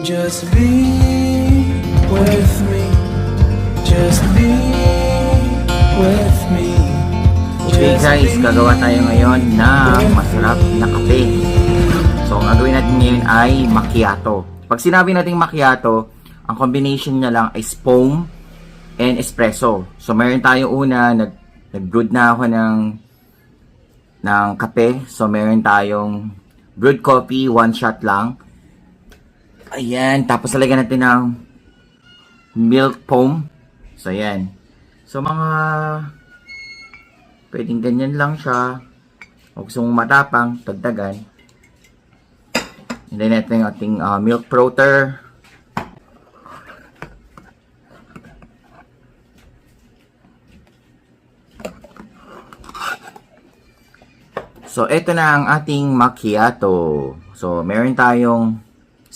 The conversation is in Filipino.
Just be with me. Just be with me. Okay guys, gagawa tayo ngayon ng masarap na kape. So, ang gagawin natin ngayon ay macchiato. Pag sinabi natin macchiato, ang combination niya lang ay foam and espresso. So, meron tayo una, nag-brewed na ako ng kape. So, meron tayong brewed coffee, 1 shot lang. Ayan, tapos lalagyan natin ng milk foam. So, ayan. So, mga pwedeng ganyan lang siya. Huwag gusto mong matapang, dagdagan. Hintayin natin yung ating milk frother. So, ito na ang ating macchiato. So, meron tayong